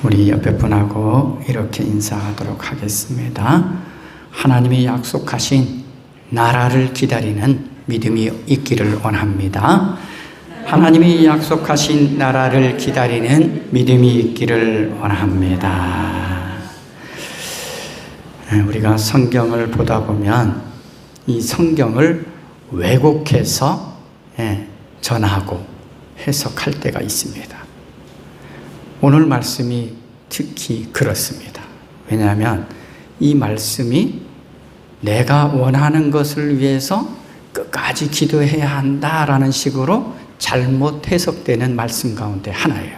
우리 옆에 분하고 이렇게 인사하도록 하겠습니다. 하나님이 약속하신 나라를 기다리는 믿음이 있기를 원합니다. 하나님이 약속하신 나라를 기다리는 믿음이 있기를 원합니다. 우리가 성경을 보다 보면 이 성경을 왜곡해서 전하고 해석할 때가 있습니다. 오늘 말씀이 특히 그렇습니다. 왜냐하면 이 말씀이 내가 원하는 것을 위해서 끝까지 기도해야 한다라는 식으로 잘못 해석되는 말씀 가운데 하나예요.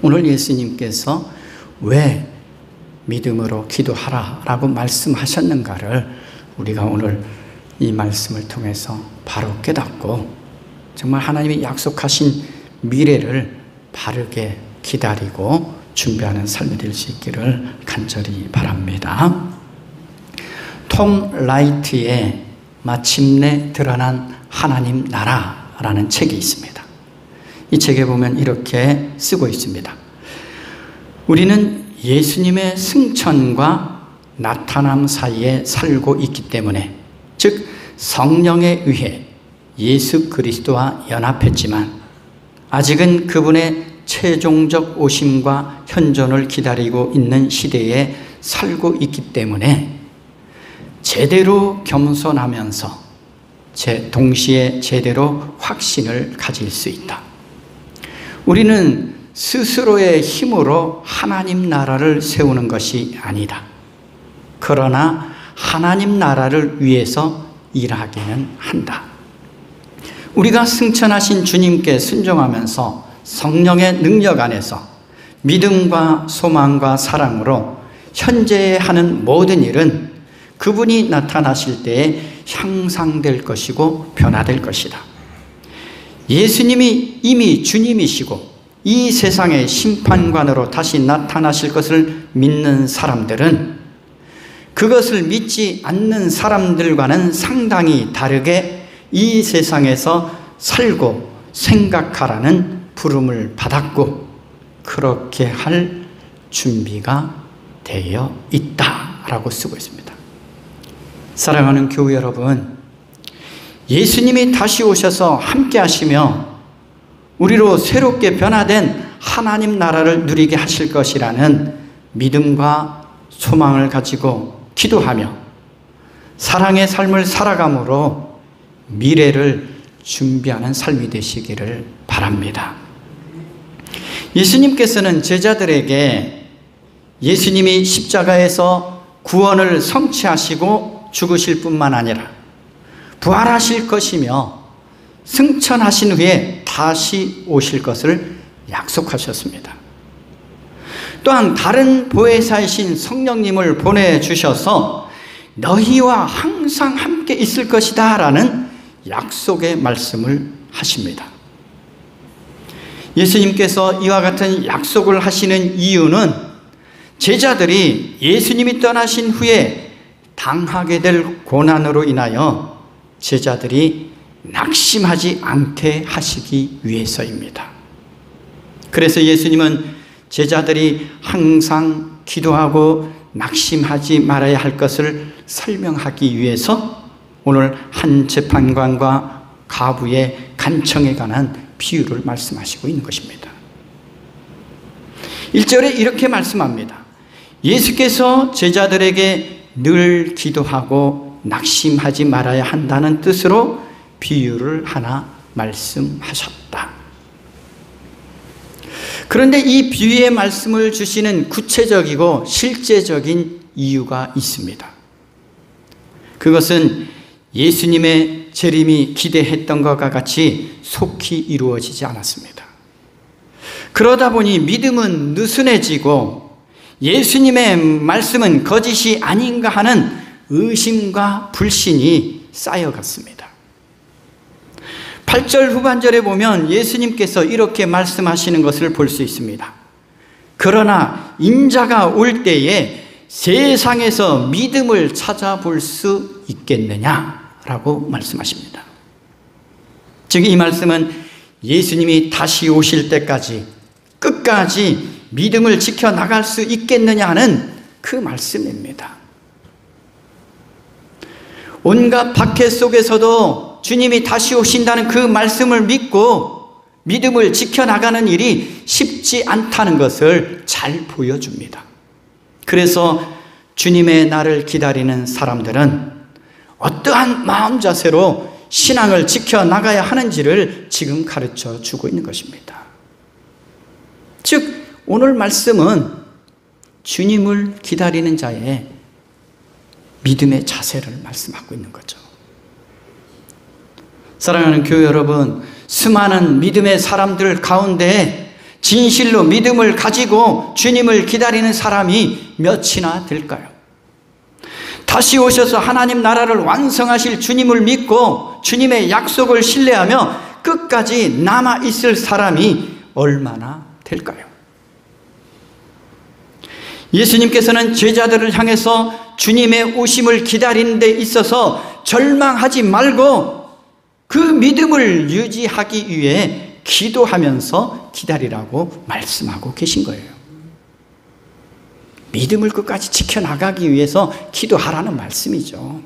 오늘 예수님께서 왜 믿음으로 기도하라라고 말씀하셨는가를 우리가 오늘 이 말씀을 통해서 바로 깨닫고 정말 하나님이 약속하신 미래를 바르게 기다리고 준비하는 삶이 될 수 있기를 간절히 바랍니다. 톰 라이트의 마침내 드러난 하나님 나라라는 책이 있습니다. 이 책에 보면 이렇게 쓰고 있습니다. 우리는 예수님의 승천과 나타남 사이에 살고 있기 때문에, 즉 성령에 의해 예수 그리스도와 연합했지만 아직은 그분의 최종적 오심과 현존을 기다리고 있는 시대에 살고 있기 때문에 제대로 겸손하면서 동시에 제대로 확신을 가질 수 있다. 우리는 스스로의 힘으로 하나님 나라를 세우는 것이 아니다. 그러나 하나님 나라를 위해서 일하기는 한다. 우리가 승천하신 주님께 순종하면서 성령의 능력 안에서 믿음과 소망과 사랑으로 현재 하는 모든 일은 그분이 나타나실 때에 향상될 것이고 변화될 것이다. 예수님이 이미 주님이시고 이 세상의 심판관으로 다시 나타나실 것을 믿는 사람들은 그것을 믿지 않는 사람들과는 상당히 다르게 이 세상에서 살고 생각하라는 부름을 받았고 그렇게 할 준비가 되어 있다라고 쓰고 있습니다. 사랑하는 교회 여러분, 예수님이 다시 오셔서 함께 하시며 우리로 새롭게 변화된 하나님 나라를 누리게 하실 것이라는 믿음과 소망을 가지고 기도하며 사랑의 삶을 살아감으로 미래를 준비하는 삶이 되시기를 바랍니다. 예수님께서는 제자들에게 예수님이 십자가에서 구원을 성취하시고 죽으실 뿐만 아니라 부활하실 것이며 승천하신 후에 다시 오실 것을 약속하셨습니다. 또한 다른 보혜사이신 성령님을 보내주셔서 너희와 항상 함께 있을 것이다 라는 약속의 말씀을 하십니다. 예수님께서 이와 같은 약속을 하시는 이유는 제자들이 예수님이 떠나신 후에 당하게 될 고난으로 인하여 제자들이 낙심하지 않게 하시기 위해서입니다. 그래서 예수님은 제자들이 항상 기도하고 낙심하지 말아야 할 것을 설명하기 위해서 오늘 한 재판관과 가부의 간청에 관한 비유를 말씀하시고 있는 것입니다. 1절에 이렇게 말씀합니다. 예수께서 제자들에게 늘 기도하고 낙심하지 말아야 한다는 뜻으로 비유를 하나 말씀하셨다. 그런데 이 비유의 말씀을 주시는 구체적이고 실제적인 이유가 있습니다. 그것은 예수님의 재림이 기대했던 것과 같이 속히 이루어지지 않았습니다. 그러다 보니 믿음은 느슨해지고 예수님의 말씀은 거짓이 아닌가 하는 의심과 불신이 쌓여갔습니다. 8절 후반절에 보면 예수님께서 이렇게 말씀하시는 것을 볼 수 있습니다. 그러나 인자가 올 때에 세상에서 믿음을 찾아볼 수 있겠느냐라고 말씀하십니다. 즉 이 말씀은 예수님이 다시 오실 때까지 끝까지 믿음을 지켜나갈 수 있겠느냐 하는 그 말씀입니다. 온갖 박해 속에서도 주님이 다시 오신다는 그 말씀을 믿고 믿음을 지켜나가는 일이 쉽지 않다는 것을 잘 보여줍니다. 그래서 주님의 날을 기다리는 사람들은 어떠한 마음 자세로 신앙을 지켜나가야 하는지를 지금 가르쳐 주고 있는 것입니다. 즉 오늘 말씀은 주님을 기다리는 자의 믿음의 자세를 말씀하고 있는 거죠. 사랑하는 교회 여러분, 수많은 믿음의 사람들 가운데 진실로 믿음을 가지고 주님을 기다리는 사람이 몇이나 될까요? 다시 오셔서 하나님 나라를 완성하실 주님을 믿고 주님의 약속을 신뢰하며 끝까지 남아있을 사람이 얼마나 될까요? 예수님께서는 제자들을 향해서 주님의 오심을 기다리는 데 있어서 절망하지 말고 그 믿음을 유지하기 위해 기도하면서 기다리라고 말씀하고 계신 거예요. 믿음을 끝까지 지켜나가기 위해서 기도하라는 말씀이죠.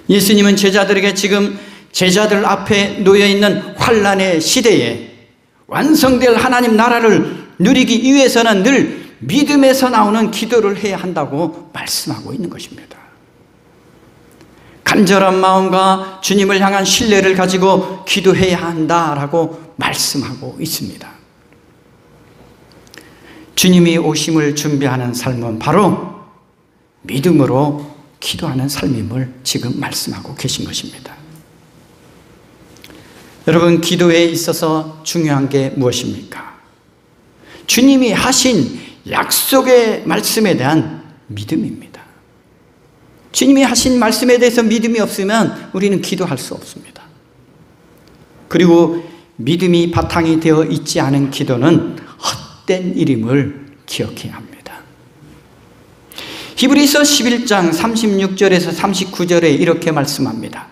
예수님은 제자들에게 지금 제자들 앞에 놓여있는 환난의 시대에 완성될 하나님 나라를 누리기 위해서는 늘 믿음에서 나오는 기도를 해야 한다고 말씀하고 있는 것입니다. 간절한 마음과 주님을 향한 신뢰를 가지고 기도해야 한다라고 말씀하고 있습니다. 주님이 오심을 준비하는 삶은 바로 믿음으로 기도하는 삶임을 지금 말씀하고 계신 것입니다. 여러분, 기도에 있어서 중요한 게 무엇입니까? 주님이 하신 약속의 말씀에 대한 믿음입니다. 주님이 하신 말씀에 대해서 믿음이 없으면 우리는 기도할 수 없습니다. 그리고 믿음이 바탕이 되어 있지 않은 기도는 헛된 일임을 기억해야 합니다. 히브리서 11장 36절에서 39절에 이렇게 말씀합니다.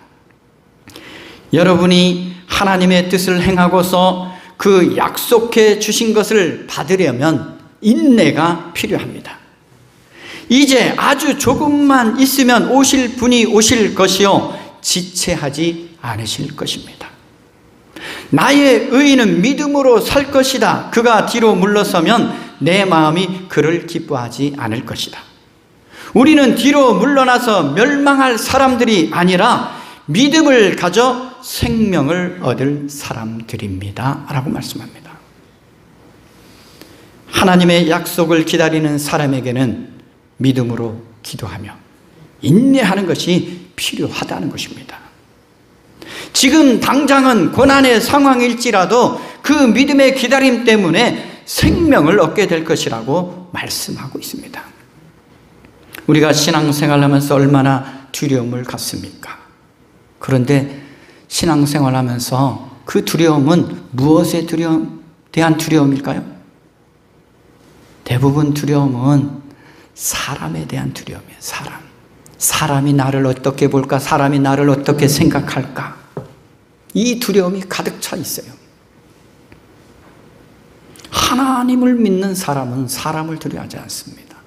여러분이 하나님의 뜻을 행하고서 그 약속해 주신 것을 받으려면 인내가 필요합니다. 이제 아주 조금만 있으면 오실 분이 오실 것이요 지체하지 않으실 것입니다. 나의 의인은 믿음으로 살 것이다. 그가 뒤로 물러서면 내 마음이 그를 기뻐하지 않을 것이다. 우리는 뒤로 물러나서 멸망할 사람들이 아니라 믿음을 가져 생명을 얻을 사람들입니다 라고 말씀합니다. 하나님의 약속을 기다리는 사람에게는 믿음으로 기도하며 인내하는 것이 필요하다는 것입니다. 지금 당장은 고난의 상황일지라도 그 믿음의 기다림 때문에 생명을 얻게 될 것이라고 말씀하고 있습니다. 우리가 신앙생활하면서 얼마나 두려움을 갖습니까? 그런데 신앙생활하면서 그 두려움은 무엇에 대한 두려움일까요? 대부분 두려움은 사람에 대한 두려움이에요. 사람이 나를 어떻게 볼까? 사람이 나를 어떻게 생각할까? 이 두려움이 가득 차 있어요. 하나님을 믿는 사람은 사람을 두려워하지 않습니다.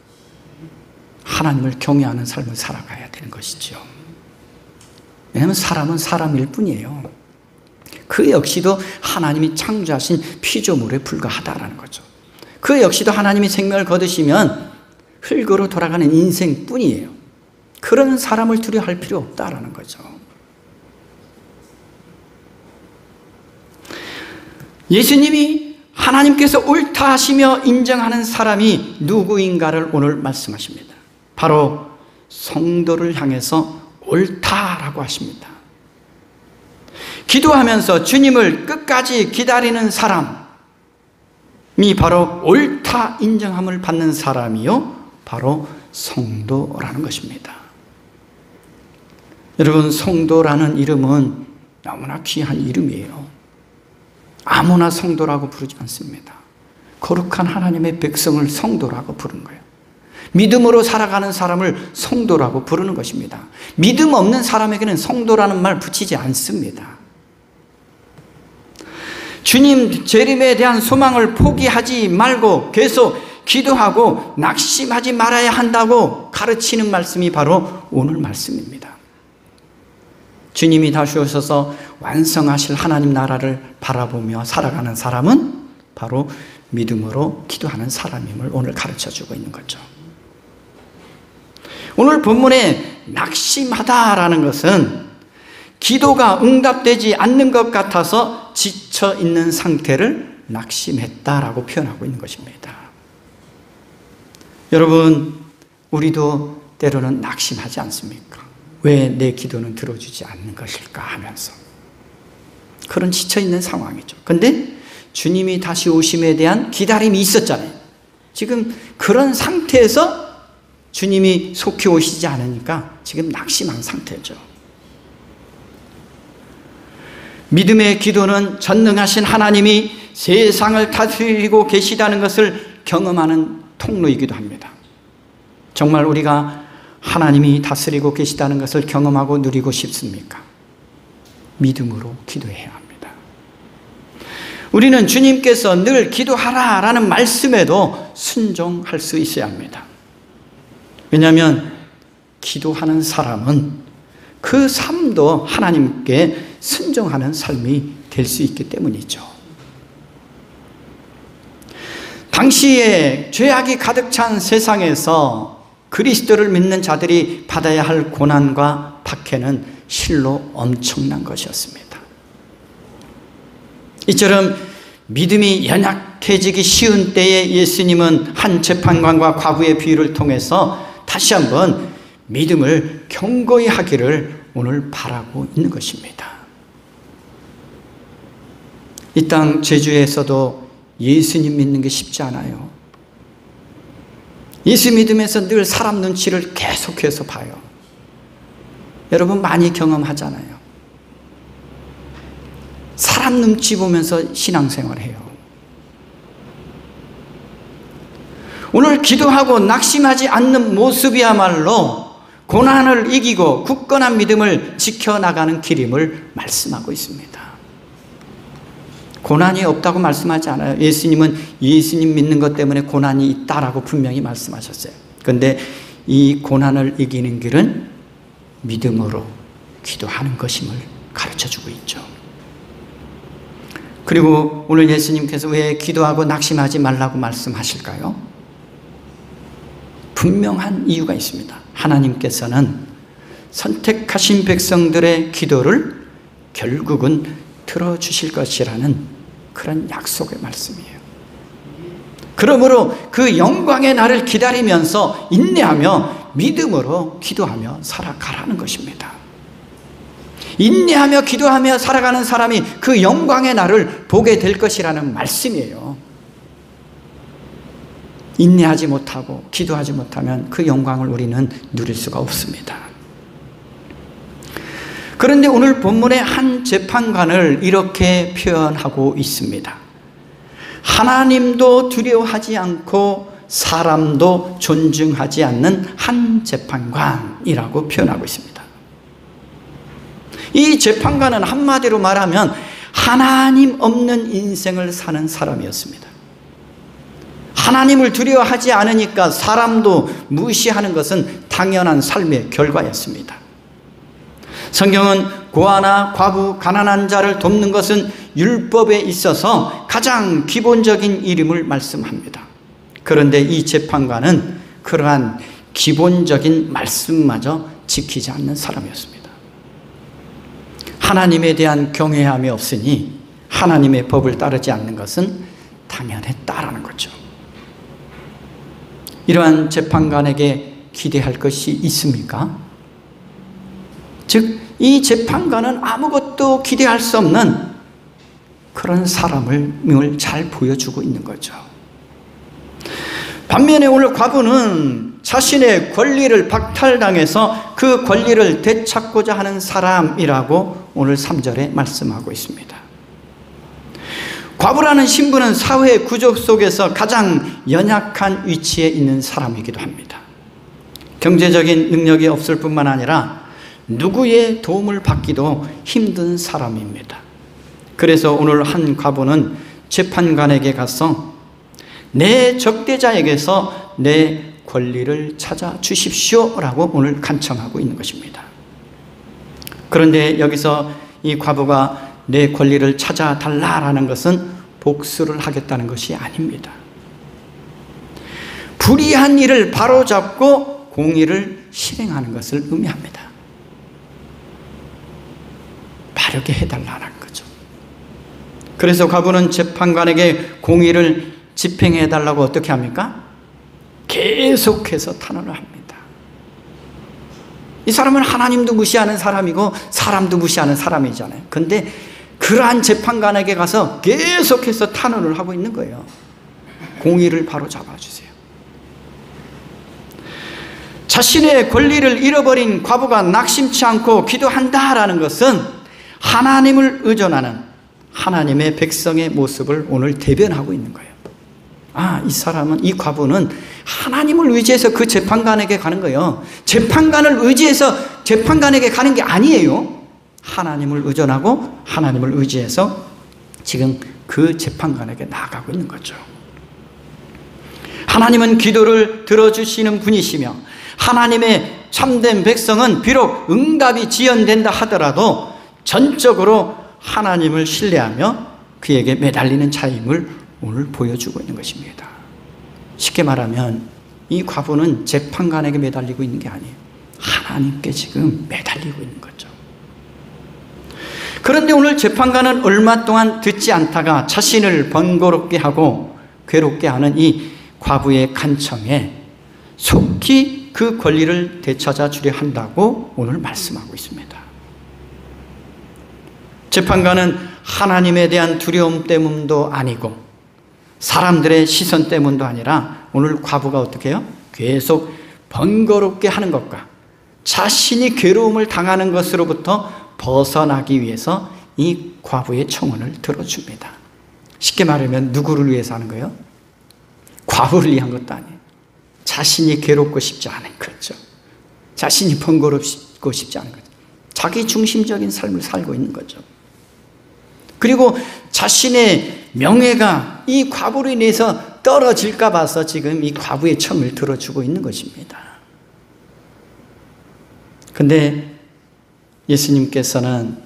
하나님을 경외하는 삶을 살아가야 되는 것이죠. 왜냐하면 사람은 사람일 뿐이에요. 그 역시도 하나님이 창조하신 피조물에 불과하다라는 거죠. 그 역시도 하나님이 생명을 거두시면 흙으로 돌아가는 인생뿐이에요. 그런 사람을 두려워할 필요 없다라는 거죠. 예수님이 하나님께서 옳다 하시며 인정하는 사람이 누구인가를 오늘 말씀하십니다. 바로 성도를 향해서 옳다라고 하십니다. 기도하면서 주님을 끝까지 기다리는 사람이 바로 옳다 인정함을 받는 사람이요, 바로 성도라는 것입니다. 여러분, 성도라는 이름은 너무나 귀한 이름이에요. 아무나 성도라고 부르지 않습니다. 거룩한 하나님의 백성을 성도라고 부르는 거예요. 믿음으로 살아가는 사람을 성도라고 부르는 것입니다. 믿음 없는 사람에게는 성도라는 말 붙이지 않습니다. 주님 재림에 대한 소망을 포기하지 말고 계속 기도하고 낙심하지 말아야 한다고 가르치는 말씀이 바로 오늘 말씀입니다. 주님이 다시 오셔서 완성하실 하나님 나라를 바라보며 살아가는 사람은 바로 믿음으로 기도하는 사람임을 오늘 가르쳐주고 있는 거죠. 오늘 본문에 낙심하다라는 것은 기도가 응답되지 않는 것 같아서 지쳐 있는 상태를 낙심했다라고 표현하고 있는 것입니다. 여러분, 우리도 때로는 낙심하지 않습니까? 왜 내 기도는 들어주지 않는 것일까 하면서 그런 지쳐있는 상황이죠. 그런데 주님이 다시 오심에 대한 기다림이 있었잖아요. 지금 그런 상태에서 주님이 속히 오시지 않으니까 지금 낙심한 상태죠. 믿음의 기도는 전능하신 하나님이 세상을 다스리고 계시다는 것을 경험하는 통로이기도 합니다. 정말 우리가 하나님이 다스리고 계시다는 것을 경험하고 누리고 싶습니까? 믿음으로 기도해야 합니다. 우리는 주님께서 늘 기도하라 라는 말씀에도 순종할 수 있어야 합니다. 왜냐하면 기도하는 사람은 그 삶도 하나님께 순종하는 삶이 될 수 있기 때문이죠. 당시에 죄악이 가득 찬 세상에서 그리스도를 믿는 자들이 받아야 할 고난과 박해는 실로 엄청난 것이었습니다. 이처럼 믿음이 연약해지기 쉬운 때에 예수님은 한 재판관과 과부의 비유를 통해서 다시 한번 믿음을 견고히 하기를 오늘 바라고 있는 것입니다. 이 땅 제주에서도 예수님 믿는 게 쉽지 않아요. 예수 믿으면서 늘 사람 눈치를 계속해서 봐요. 여러분 많이 경험하잖아요. 사람 눈치 보면서 신앙생활을 해요. 오늘 기도하고 낙심하지 않는 모습이야말로 고난을 이기고 굳건한 믿음을 지켜나가는 길임을 말씀하고 있습니다. 고난이 없다고 말씀하지 않아요. 예수님은 예수님 믿는 것 때문에 고난이 있다라고 분명히 말씀하셨어요. 그런데 이 고난을 이기는 길은 믿음으로 기도하는 것임을 가르쳐주고 있죠. 그리고 오늘 예수님께서 왜 기도하고 낙심하지 말라고 말씀하실까요? 분명한 이유가 있습니다. 하나님께서는 선택하신 백성들의 기도를 결국은 들어주실 것이라는 그런 약속의 말씀이에요. 그러므로 그 영광의 날을 기다리면서 인내하며 믿음으로 기도하며 살아가라는 것입니다. 인내하며 기도하며 살아가는 사람이 그 영광의 날을 보게 될 것이라는 말씀이에요. 인내하지 못하고 기도하지 못하면 그 영광을 우리는 누릴 수가 없습니다. 그런데 오늘 본문의 한 재판관을 이렇게 표현하고 있습니다. 하나님도 두려워하지 않고 사람도 존중하지 않는 한 재판관이라고 표현하고 있습니다. 이 재판관은 한마디로 말하면 하나님 없는 인생을 사는 사람이었습니다. 하나님을 두려워하지 않으니까 사람도 무시하는 것은 당연한 삶의 결과였습니다. 성경은 고아나 과부, 가난한 자를 돕는 것은 율법에 있어서 가장 기본적인 일임을 말씀합니다. 그런데 이 재판관은 그러한 기본적인 말씀마저 지키지 않는 사람이었습니다. 하나님에 대한 경외함이 없으니 하나님의 법을 따르지 않는 것은 당연했다라는 거죠. 이러한 재판관에게 기대할 것이 있습니까? 즉, 이 재판관은 아무것도 기대할 수 없는 그런 사람을 잘 보여주고 있는 거죠. 반면에 오늘 과부는 자신의 권리를 박탈당해서 그 권리를 되찾고자 하는 사람이라고 오늘 3절에 말씀하고 있습니다. 과부라는 신분은 사회 구조 속에서 가장 연약한 위치에 있는 사람이기도 합니다. 경제적인 능력이 없을 뿐만 아니라 누구의 도움을 받기도 힘든 사람입니다. 그래서 오늘 한 과부는 재판관에게 가서 내 적대자에게서 내 권리를 찾아 주십시오라고 오늘 간청하고 있는 것입니다. 그런데 여기서 이 과부가 내 권리를 찾아달라라는 것은 복수를 하겠다는 것이 아닙니다. 불의한 일을 바로잡고 공의를 실행하는 것을 의미합니다. 바르게 해달라는 거죠. 그래서 과부는 재판관에게 공의를 집행해달라고 어떻게 합니까? 계속해서 탄원을 합니다. 이 사람은 하나님도 무시하는 사람이고 사람도 무시하는 사람이잖아요. 그런데 그러한 재판관에게 가서 계속해서 탄원을 하고 있는 거예요. 공의를 바로 잡아주세요. 자신의 권리를 잃어버린 과부가 낙심치 않고 기도한다라는 것은 하나님을 의존하는 하나님의 백성의 모습을 오늘 대변하고 있는 거예요. 이 사람은, 이 과부는 하나님을 의지해서 그 재판관에게 가는 거예요. 재판관을 의지해서 재판관에게 가는 게 아니에요. 하나님을 의존하고 하나님을 의지해서 지금 그 재판관에게 나아가고 있는 거죠. 하나님은 기도를 들어주시는 분이시며 하나님의 참된 백성은 비록 응답이 지연된다 하더라도 전적으로 하나님을 신뢰하며 그에게 매달리는 자임을 오늘 보여주고 있는 것입니다. 쉽게 말하면 이 과부는 재판관에게 매달리고 있는 게 아니에요. 하나님께 지금 매달리고 있는 거죠. 그런데 오늘 재판관은 얼마 동안 듣지 않다가 자신을 번거롭게 하고 괴롭게 하는 이 과부의 간청에 속히 그 권리를 되찾아 주려 한다고 오늘 말씀하고 있습니다. 재판관은 하나님에 대한 두려움 때문도 아니고 사람들의 시선 때문도 아니라 오늘 과부가 어떻게 해요? 계속 번거롭게 하는 것과 자신이 괴로움을 당하는 것으로부터 벗어나기 위해서 이 과부의 청원을 들어줍니다. 쉽게 말하면 누구를 위해서 하는 거예요? 과부를 위한 것도 아니에요. 자신이 괴롭고 싶지 않은 거죠. 자신이 번거롭고 싶지 않은 거죠. 자기 중심적인 삶을 살고 있는 거죠. 그리고 자신의 명예가 이 과부로 인해서 떨어질까 봐서 지금 이 과부의 청을 들어주고 있는 것입니다. 그런데 예수님께서는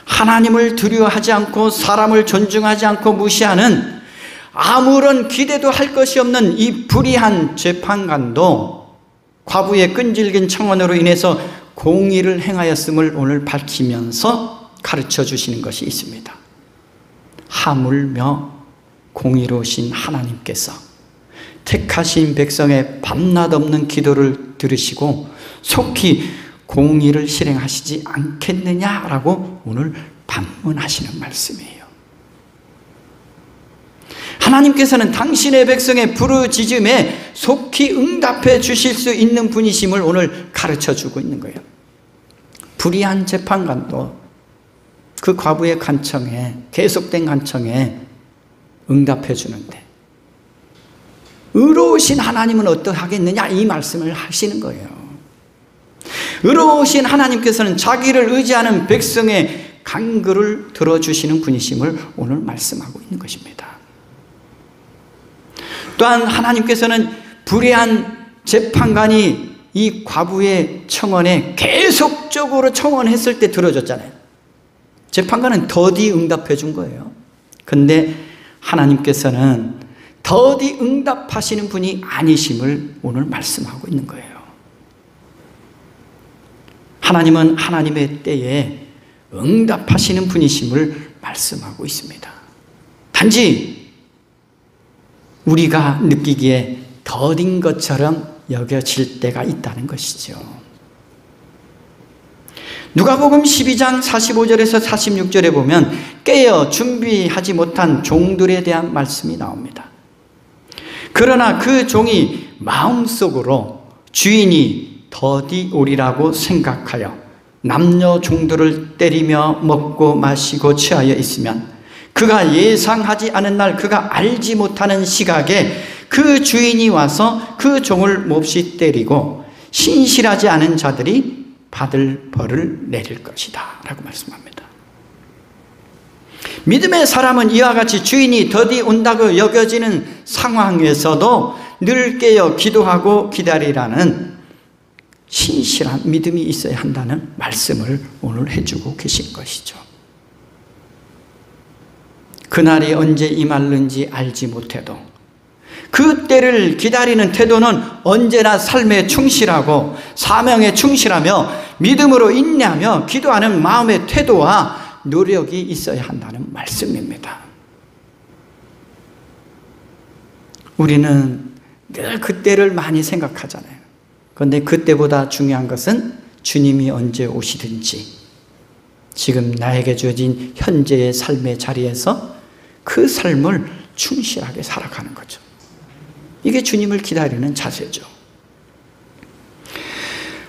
하나님을 두려워하지 않고 사람을 존중하지 않고 무시하는 아무런 기대도 할 것이 없는 이 불의한 재판관도 과부의 끈질긴 청원으로 인해서 공의를 행하였음을 오늘 밝히면서 가르쳐 주시는 것이 있습니다. 하물며 공의로우신 하나님께서 택하신 백성의 밤낮 없는 기도를 들으시고 속히 공의를 실행하시지 않겠느냐라고 오늘 반문하시는 말씀이에요. 하나님께서는 당신의 백성의 부르짖음에 속히 응답해 주실 수 있는 분이심을 오늘 가르쳐 주고 있는 거예요. 불의한 재판관도 그 과부의 간청에, 계속된 간청에 응답해 주는데 의로우신 하나님은 어떠하겠느냐 이 말씀을 하시는 거예요. 의로우신 하나님께서는 자기를 의지하는 백성의 간구를 들어주시는 분이심을 오늘 말씀하고 있는 것입니다. 또한 하나님께서는 불의한 재판관이 이 과부의 청원에 계속적으로 청원했을 때 들어줬잖아요. 재판관은 더디 응답해 준 거예요. 그런데 하나님께서는 더디 응답하시는 분이 아니심을 오늘 말씀하고 있는 거예요. 하나님은 하나님의 때에 응답하시는 분이심을 말씀하고 있습니다. 단지 우리가 느끼기에 더딘 것처럼 여겨질 때가 있다는 것이죠. 누가복음 12장 45절에서 46절에 보면 깨어 준비하지 못한 종들에 대한 말씀이 나옵니다. 그러나 그 종이 마음속으로 주인이 더디 오리라고 생각하여 남녀 종들을 때리며 먹고 마시고 취하여 있으면 그가 예상하지 않은 날 그가 알지 못하는 시각에 그 주인이 와서 그 종을 몹시 때리고 신실하지 않은 자들이 받을 벌을 내릴 것이다 라고 말씀합니다. 믿음의 사람은 이와 같이 주인이 더디 온다고 여겨지는 상황에서도 늘 깨어 기도하고 기다리라는 신실한 믿음이 있어야 한다는 말씀을 오늘 해주고 계신 것이죠. 그날이 언제 임할는지 알지 못해도 그 때를 기다리는 태도는 언제나 삶에 충실하고 사명에 충실하며 믿음으로 인내하며 기도하는 마음의 태도와 노력이 있어야 한다는 말씀입니다. 우리는 늘 그때를 많이 생각하잖아요. 그런데 그때보다 중요한 것은 주님이 언제 오시든지 지금 나에게 주어진 현재의 삶의 자리에서 그 삶을 충실하게 살아가는 거죠. 이게 주님을 기다리는 자세죠.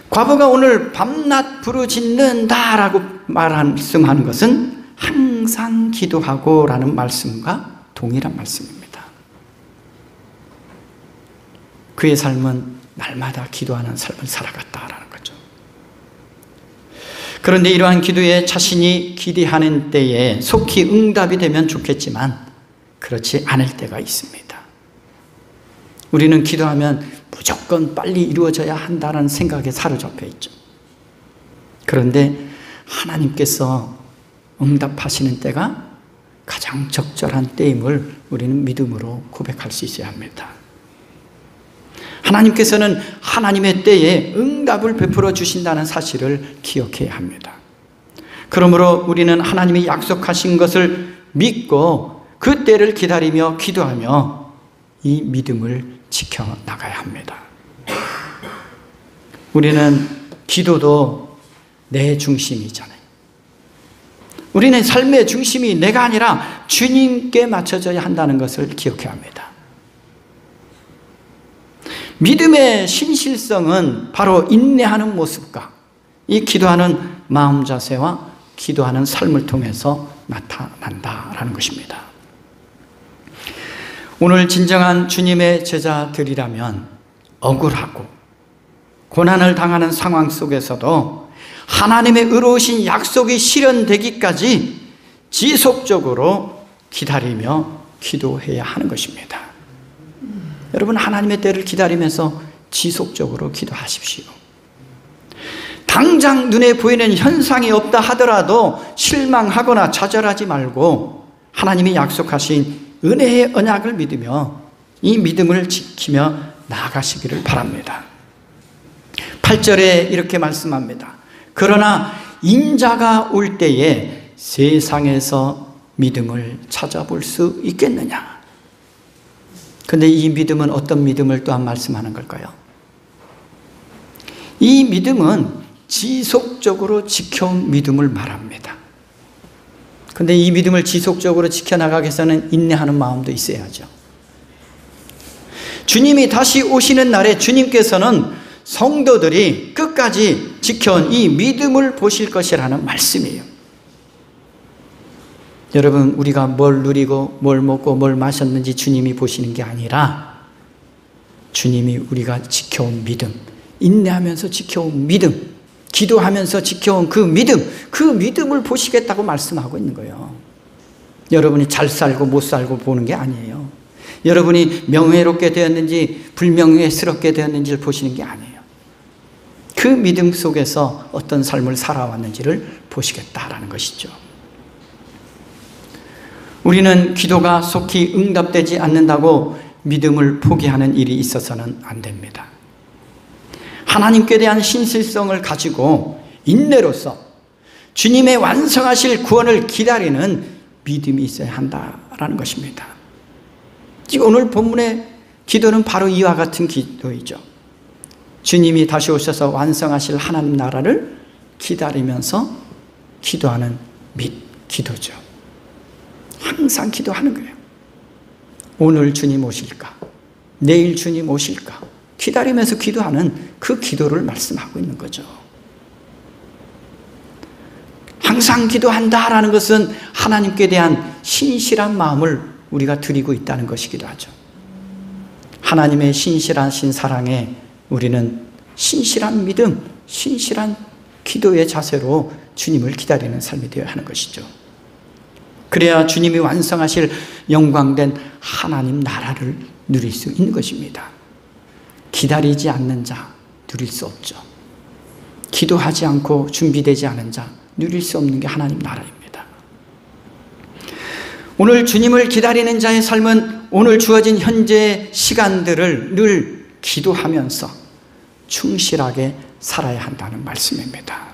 과부가 오늘 밤낮 부르짖는다라고 말씀하는 것은 항상 기도하고 라는 말씀과 동일한 말씀입니다. 그의 삶은 날마다 기도하는 삶을 살아갔다라는 거죠. 그런데 이러한 기도에 자신이 기대하는 때에 속히 응답이 되면 좋겠지만 그렇지 않을 때가 있습니다. 우리는 기도하면 무조건 빨리 이루어져야 한다는 생각에 사로잡혀 있죠. 그런데 하나님께서 응답하시는 때가 가장 적절한 때임을 우리는 믿음으로 고백할 수 있어야 합니다. 하나님께서는 하나님의 때에 응답을 베풀어 주신다는 사실을 기억해야 합니다. 그러므로 우리는 하나님이 약속하신 것을 믿고 그 때를 기다리며 기도하며 이 믿음을 지켜나가야 합니다. 우리는 기도도 내 중심이잖아요. 우리는 삶의 중심이 내가 아니라 주님께 맞춰져야 한다는 것을 기억해야 합니다. 믿음의 신실성은 바로 인내하는 모습과 이 기도하는 마음 자세와 기도하는 삶을 통해서 나타난다라는 것입니다. 오늘 진정한 주님의 제자들이라면 억울하고 고난을 당하는 상황 속에서도 하나님의 의로우신 약속이 실현되기까지 지속적으로 기다리며 기도해야 하는 것입니다. 여러분, 하나님의 때를 기다리면서 지속적으로 기도하십시오. 당장 눈에 보이는 현상이 없다 하더라도 실망하거나 좌절하지 말고 하나님이 약속하신 은혜의 언약을 믿으며 이 믿음을 지키며 나아가시기를 바랍니다. 8절에 이렇게 말씀합니다. 그러나 인자가 올 때에 세상에서 믿음을 찾아볼 수 있겠느냐? 그런데 이 믿음은 어떤 믿음을 또한 말씀하는 걸까요? 이 믿음은 지속적으로 지켜온 믿음을 말합니다. 그런데 이 믿음을 지속적으로 지켜나가기 위해서는 인내하는 마음도 있어야죠. 주님이 다시 오시는 날에 주님께서는 성도들이 끝까지 지켜온 이 믿음을 보실 것이라는 말씀이에요. 여러분, 우리가 뭘 누리고 뭘 먹고 뭘 마셨는지 주님이 보시는 게 아니라 주님이 우리가 지켜온 믿음, 인내하면서 지켜온 믿음, 기도하면서 지켜온 그 믿음을 보시겠다고 말씀하고 있는 거예요. 여러분이 잘 살고 못 살고 보는 게 아니에요. 여러분이 명예롭게 되었는지 불명예스럽게 되었는지를 보시는 게 아니에요. 그 믿음 속에서 어떤 삶을 살아왔는지를 보시겠다라는 것이죠. 우리는 기도가 속히 응답되지 않는다고 믿음을 포기하는 일이 있어서는 안 됩니다. 하나님께 대한 신실성을 가지고 인내로서 주님의 완성하실 구원을 기다리는 믿음이 있어야 한다라는 것입니다. 지금 오늘 본문의 기도는 바로 이와 같은 기도이죠. 주님이 다시 오셔서 완성하실 하나님 나라를 기다리면서 기도하는 기도죠. 항상 기도하는 거예요. 오늘 주님 오실까? 내일 주님 오실까? 기다리면서 기도하는 그 기도를 말씀하고 있는 거죠. 항상 기도한다라는 것은 하나님께 대한 신실한 마음을 우리가 드리고 있다는 것이기도 하죠. 하나님의 신실하신 사랑에 우리는 신실한 믿음, 신실한 기도의 자세로 주님을 기다리는 삶이 되어야 하는 것이죠. 그래야 주님이 완성하실 영광된 하나님 나라를 누릴 수 있는 것입니다. 기다리지 않는 자 누릴 수 없죠. 기도하지 않고 준비되지 않은 자 누릴 수 없는 게 하나님 나라입니다. 오늘 주님을 기다리는 자의 삶은 오늘 주어진 현재 시간들을 늘 기도하면서 충실하게 살아야 한다는 말씀입니다.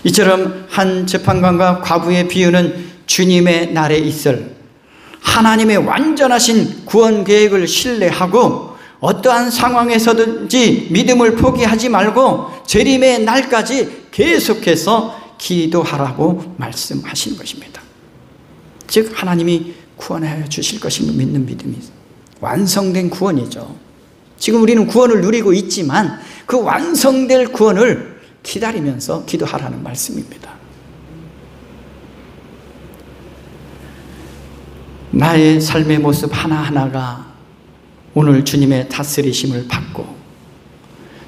이처럼 한 재판관과 과부의 비유는 주님의 날에 있을 하나님의 완전하신 구원 계획을 신뢰하고 어떠한 상황에서든지 믿음을 포기하지 말고 재림의 날까지 계속해서 기도하라고 말씀하신 것입니다. 즉 하나님이 구원해 주실 것임을 믿는 믿음이 완성된 구원이죠. 지금 우리는 구원을 누리고 있지만 그 완성될 구원을 기다리면서 기도하라는 말씀입니다. 나의 삶의 모습 하나하나가 오늘 주님의 다스리심을 받고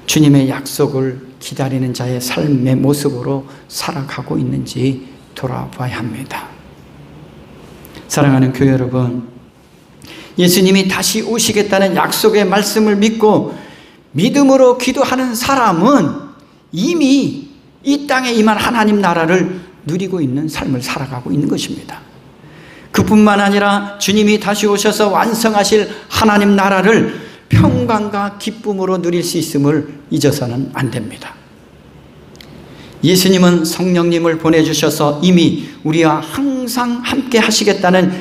주님의 약속을 기다리는 자의 삶의 모습으로 살아가고 있는지 돌아봐야 합니다. 사랑하는 교회 여러분, 예수님이 다시 오시겠다는 약속의 말씀을 믿고 믿음으로 기도하는 사람은 이미 이 땅에 임한 하나님 나라를 누리고 있는 삶을 살아가고 있는 것입니다. 그뿐만 아니라 주님이 다시 오셔서 완성하실 하나님 나라를 평강과 기쁨으로 누릴 수 있음을 잊어서는 안 됩니다. 예수님은 성령님을 보내주셔서 이미 우리와 항상 함께 하시겠다는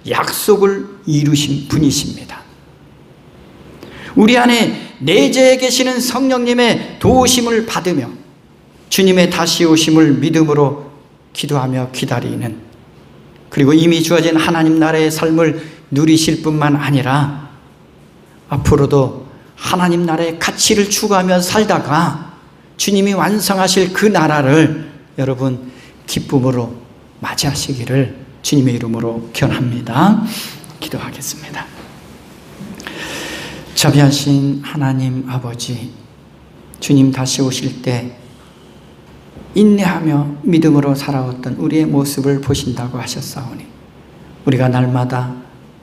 약속을 이루신 분이십니다. 우리 안에 내재해 계시는 성령님의 도우심을 받으며 주님의 다시 오심을 믿음으로 기도하며 기다리는, 그리고 이미 주어진 하나님 나라의 삶을 누리실 뿐만 아니라 앞으로도 하나님 나라의 가치를 추구하며 살다가 주님이 완성하실 그 나라를 여러분 기쁨으로 맞이하시기를 주님의 이름으로 권합니다. 기도하겠습니다. 자비하신 하나님 아버지, 주님 다시 오실 때 인내하며 믿음으로 살아왔던 우리의 모습을 보신다고 하셨사오니 우리가 날마다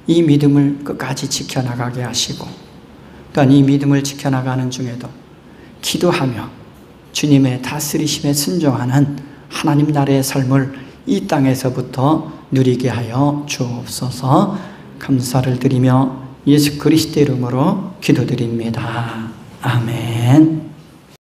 이 믿음을 끝까지 지켜나가게 하시고 또한 이 믿음을 지켜나가는 중에도 기도하며 주님의 다스리심에 순종하는 하나님 나라의 삶을 이 땅에서부터 누리게 하여 주옵소서. 감사를 드리며 예수 그리스도 이름으로 기도드립니다. 아멘.